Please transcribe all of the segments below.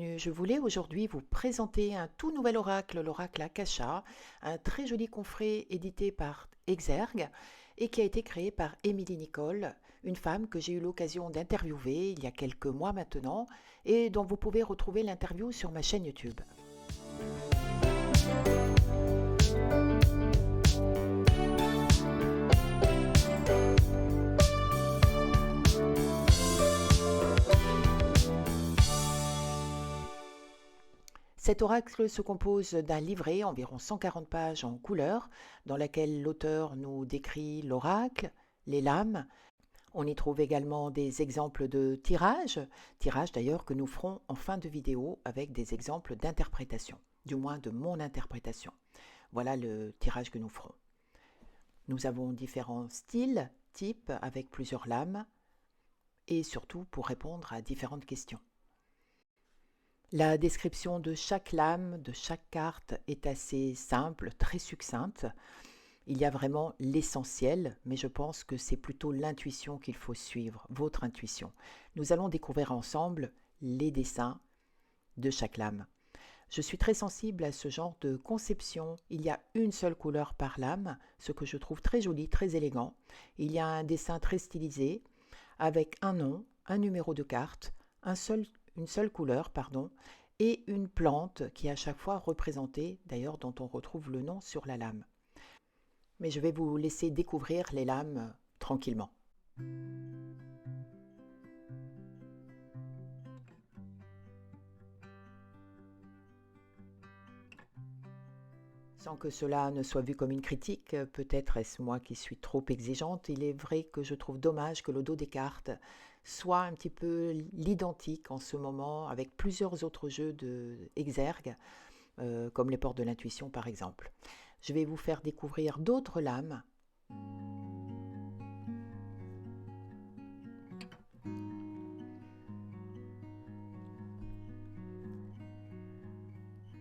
Je voulais aujourd'hui vous présenter un tout nouvel oracle, l'oracle Akasha, un très joli coffret édité par Exergue et qui a été créé par Émilie Nicole, une femme que j'ai eu l'occasion d'interviewer il y a quelques mois maintenant et dont vous pouvez retrouver l'interview sur ma chaîne YouTube. Cet oracle se compose d'un livret, environ 140 pages en couleur, dans laquelle l'auteur nous décrit l'oracle, les lames. On y trouve également des exemples de tirages d'ailleurs que nous ferons en fin de vidéo avec des exemples d'interprétation, du moins de mon interprétation. Voilà le tirage que nous ferons. Nous avons différents styles, types, avec plusieurs lames, et surtout pour répondre à différentes questions. La description de chaque lame, de chaque carte est assez simple, très succincte. Il y a vraiment l'essentiel, mais je pense que c'est plutôt l'intuition qu'il faut suivre, votre intuition. Nous allons découvrir ensemble les dessins de chaque lame. Je suis très sensible à ce genre de conception. Il y a une seule couleur par lame, ce que je trouve très joli, très élégant. Il y a un dessin très stylisé, avec un nom, un numéro de carte, une seule couleur, et une plante qui est à chaque fois représentée, d'ailleurs dont on retrouve le nom sur la lame. Mais je vais vous laisser découvrir les lames tranquillement. Sans que cela ne soit vu comme une critique, peut-être est-ce moi qui suis trop exigeante, il est vrai que je trouve dommage que le dos des cartes soit un petit peu l'identique en ce moment avec plusieurs autres jeux de exergue, comme les portes de l'intuition par exemple. Je vais vous faire découvrir d'autres lames.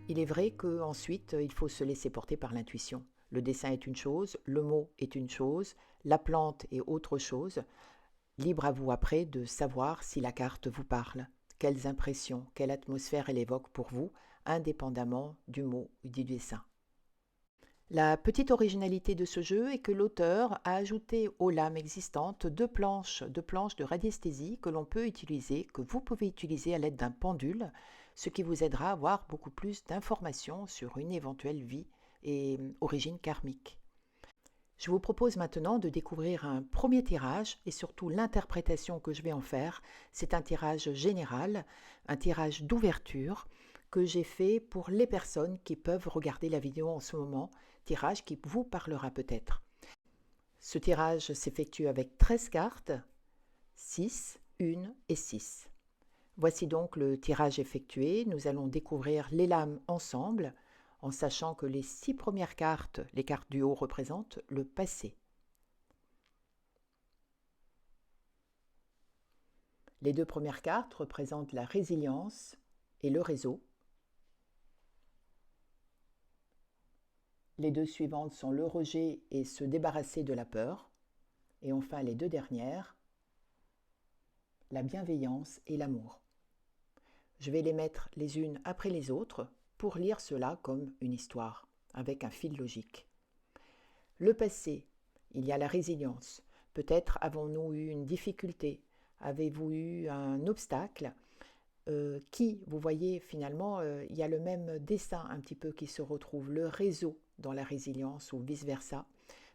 Il est vrai qu'ensuite, il faut se laisser porter par l'intuition. Le dessin est une chose, le mot est une chose, la plante est autre chose. Libre à vous après de savoir si la carte vous parle, quelles impressions, quelle atmosphère elle évoque pour vous, indépendamment du mot ou du dessin. La petite originalité de ce jeu est que l'auteur a ajouté aux lames existantes deux planches de radiesthésie que l'on peut utiliser, que vous pouvez utiliser à l'aide d'un pendule, ce qui vous aidera à avoir beaucoup plus d'informations sur une éventuelle vie et origine karmique. Je vous propose maintenant de découvrir un premier tirage et surtout l'interprétation que je vais en faire. C'est un tirage général, un tirage d'ouverture que j'ai fait pour les personnes qui peuvent regarder la vidéo en ce moment, tirage qui vous parlera peut-être. Ce tirage s'effectue avec 13 cartes, 6, 1 et 6. Voici donc le tirage effectué. Nous allons découvrir les lames ensemble, en sachant que les 6 premières cartes, les cartes du haut, représentent le passé. Les deux premières cartes représentent la résilience et le réseau. Les deux suivantes sont le rejet et se débarrasser de la peur. Et enfin les deux dernières, la bienveillance et l'amour. Je vais les mettre les unes après les autres pour lire cela comme une histoire, avec un fil logique. Le passé, il y a la résilience. Peut-être avons-nous eu une difficulté, avez-vous eu un obstacle qui, vous voyez finalement, il y a le même dessin un petit peu qui se retrouve, le réseau dans la résilience ou vice-versa.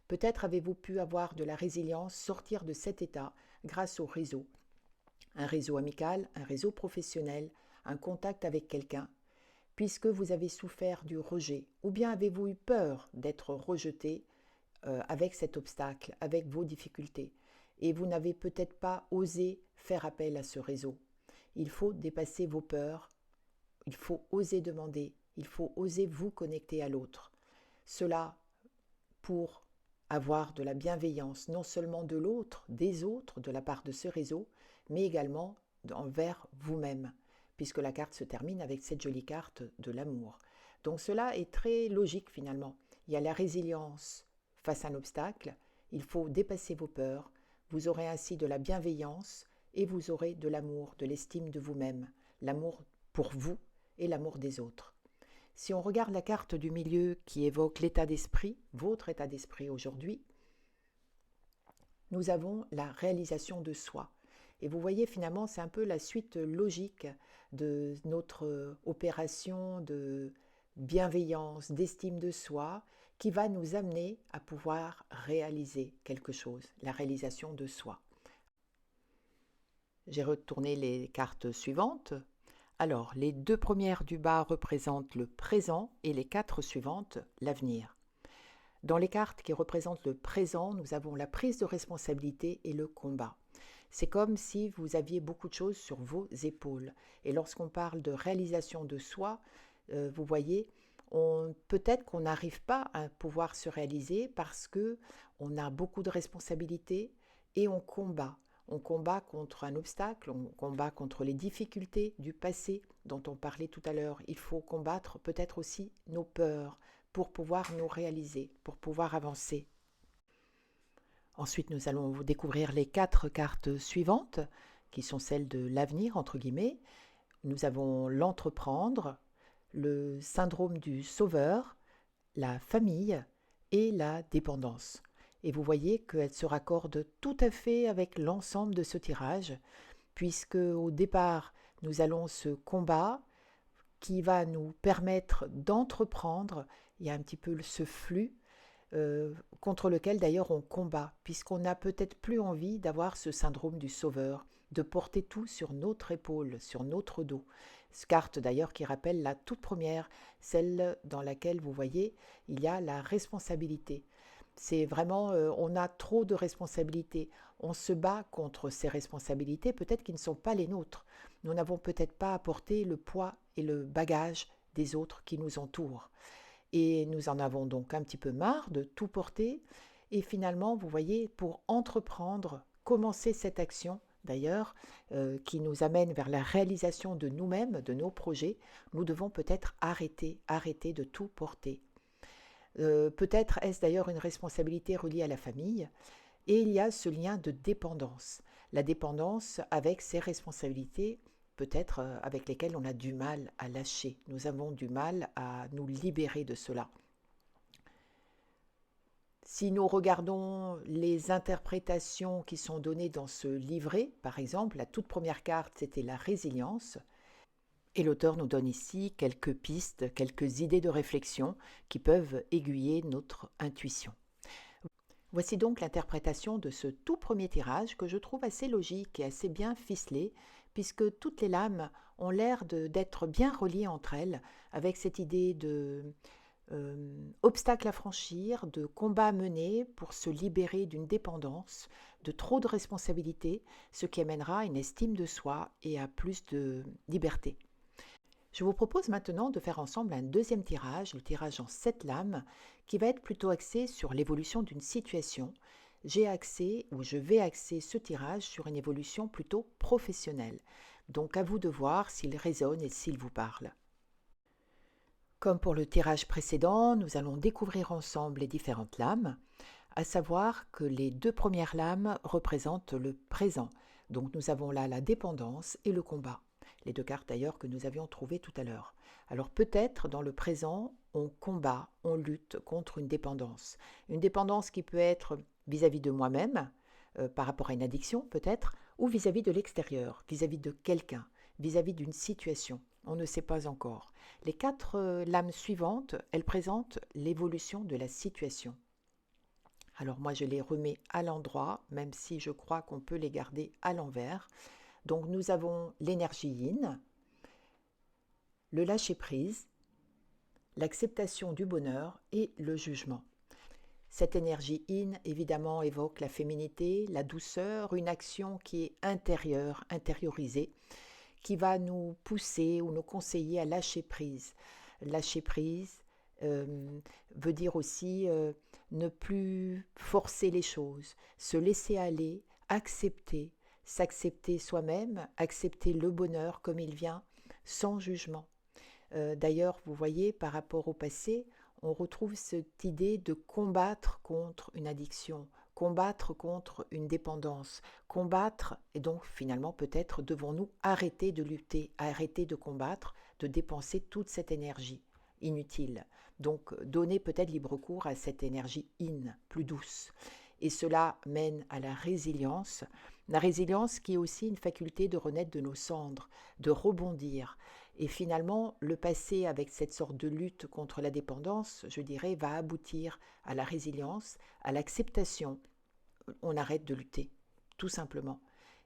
Peut-être avez-vous pu avoir de la résilience, sortir de cet état grâce au réseau. Un réseau amical, un réseau professionnel, un contact avec quelqu'un, puisque vous avez souffert du rejet, ou bien avez-vous eu peur d'être rejeté avec cet obstacle, avec vos difficultés, et vous n'avez peut-être pas osé faire appel à ce réseau. Il faut dépasser vos peurs, il faut oser demander, il faut oser vous connecter à l'autre. Cela pour avoir de la bienveillance, non seulement de l'autre, des autres, de la part de ce réseau, mais également envers vous-même, puisque la carte se termine avec cette jolie carte de l'amour. Donc cela est très logique finalement. Il y a la résilience face à un obstacle, il faut dépasser vos peurs, vous aurez ainsi de la bienveillance et vous aurez de l'amour, de l'estime de vous-même, l'amour pour vous et l'amour des autres. Si on regarde la carte du milieu qui évoque l'état d'esprit, votre état d'esprit aujourd'hui, nous avons la réalisation de soi. Et vous voyez, finalement, c'est un peu la suite logique de notre opération de bienveillance, d'estime de soi, qui va nous amener à pouvoir réaliser quelque chose, la réalisation de soi. J'ai retourné les cartes suivantes. Alors, les 2 premières du bas représentent le présent et les 4 suivantes, l'avenir. Dans les cartes qui représentent le présent, nous avons la prise de responsabilité et le combat. C'est comme si vous aviez beaucoup de choses sur vos épaules. Et lorsqu'on parle de réalisation de soi, vous voyez, peut-être qu'on n'arrive pas à pouvoir se réaliser parce qu'on a beaucoup de responsabilités et on combat. On combat contre un obstacle, on combat contre les difficultés du passé dont on parlait tout à l'heure. Il faut combattre peut-être aussi nos peurs pour pouvoir nous réaliser, pour pouvoir avancer. Ensuite, nous allons vous découvrir les 4 cartes suivantes, qui sont celles de l'avenir, entre guillemets. Nous avons l'entreprendre, le syndrome du sauveur, la famille et la dépendance. Et vous voyez qu'elle se raccorde tout à fait avec l'ensemble de ce tirage, puisque au départ, nous allons ce combat qui va nous permettre d'entreprendre. Il y a un petit peu ce flux contre lequel d'ailleurs on combat, puisqu'on n'a peut-être plus envie d'avoir ce syndrome du sauveur, de porter tout sur notre épaule, sur notre dos. Cette carte d'ailleurs qui rappelle la toute première, celle dans laquelle vous voyez, il y a la responsabilité. C'est vraiment, on a trop de responsabilités. On se bat contre ces responsabilités, peut-être qui ne sont pas les nôtres. Nous n'avons peut-être pas apporté le poids et le bagage des autres qui nous entourent. Et nous en avons donc un petit peu marre de tout porter. Et finalement, vous voyez, pour entreprendre, commencer cette action, d'ailleurs, qui nous amène vers la réalisation de nous-mêmes, de nos projets, nous devons peut-être arrêter de tout porter. Peut-être est-ce d'ailleurs une responsabilité reliée à la famille. Et il y a ce lien de dépendance. La dépendance avec ses responsabilités, peut-être avec lesquelles on a du mal à lâcher. Nous avons du mal à nous libérer de cela. Si nous regardons les interprétations qui sont données dans ce livret, par exemple, la toute première carte, c'était la résilience. Et l'auteur nous donne ici quelques pistes, quelques idées de réflexion qui peuvent aiguiller notre intuition. Voici donc l'interprétation de ce tout premier tirage que je trouve assez logique et assez bien ficelé, puisque toutes les lames ont l'air d'être bien reliées entre elles, avec cette idée de obstacle à franchir, de combat à mener pour se libérer d'une dépendance, de trop de responsabilités, ce qui amènera à une estime de soi et à plus de liberté. Je vous propose maintenant de faire ensemble un deuxième tirage, le tirage en 7 lames, qui va être plutôt axé sur l'évolution d'une situation. Je vais axer ce tirage sur une évolution plutôt professionnelle. Donc à vous de voir s'il résonne et s'il vous parle. Comme pour le tirage précédent, nous allons découvrir ensemble les différentes lames, à savoir que les 2 premières lames représentent le présent. Donc nous avons là la dépendance et le combat. Les 2 cartes d'ailleurs que nous avions trouvées tout à l'heure. Alors peut-être dans le présent, on combat, on lutte contre une dépendance qui peut être vis-à-vis de moi-même, par rapport à une addiction peut-être, ou vis-à-vis de l'extérieur, vis-à-vis de quelqu'un, vis-à-vis d'une situation. On ne sait pas encore. Les 4 lames suivantes, elles présentent l'évolution de la situation. Alors moi je les remets à l'endroit, même si je crois qu'on peut les garder à l'envers. Donc nous avons l'énergie yin, le lâcher-prise, l'acceptation du bonheur et le jugement. Cette énergie yin, évidemment, évoque la féminité, la douceur, une action qui est intérieure, intériorisée, qui va nous pousser ou nous conseiller à lâcher prise. Lâcher prise veut dire aussi ne plus forcer les choses, se laisser aller, accepter, s'accepter soi-même, accepter le bonheur comme il vient, sans jugement. D'ailleurs, vous voyez, par rapport au passé, on retrouve cette idée de combattre contre une addiction, combattre contre une dépendance, combattre, et donc finalement peut-être devons-nous arrêter de lutter, arrêter de combattre, de dépenser toute cette énergie inutile. Donc donner peut-être libre cours à cette énergie plus douce. Et cela mène à la résilience qui est aussi une faculté de renaître de nos cendres, de rebondir. Et finalement, le passé avec cette sorte de lutte contre la dépendance, je dirais, va aboutir à la résilience, à l'acceptation. On arrête de lutter, tout simplement.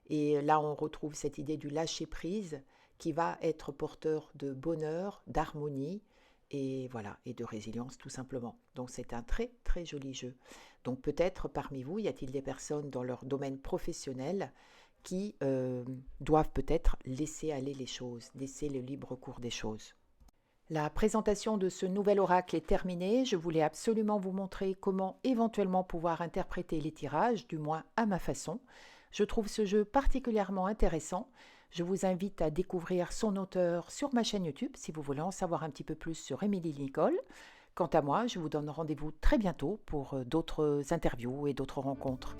Et là, on retrouve cette idée du lâcher-prise qui va être porteur de bonheur, d'harmonie, et voilà, et de résilience tout simplement. Donc c'est un très très joli jeu. Donc peut-être parmi vous, y a-t-il des personnes dans leur domaine professionnel qui doivent peut-être laisser aller les choses, laisser le libre cours des choses. La présentation de ce nouvel oracle est terminée. Je voulais absolument vous montrer comment éventuellement pouvoir interpréter les tirages, du moins à ma façon. Je trouve ce jeu particulièrement intéressant. Je vous invite à découvrir son auteur sur ma chaîne YouTube si vous voulez en savoir un petit peu plus sur Émilie Nicole. Quant à moi, je vous donne rendez-vous très bientôt pour d'autres interviews et d'autres rencontres.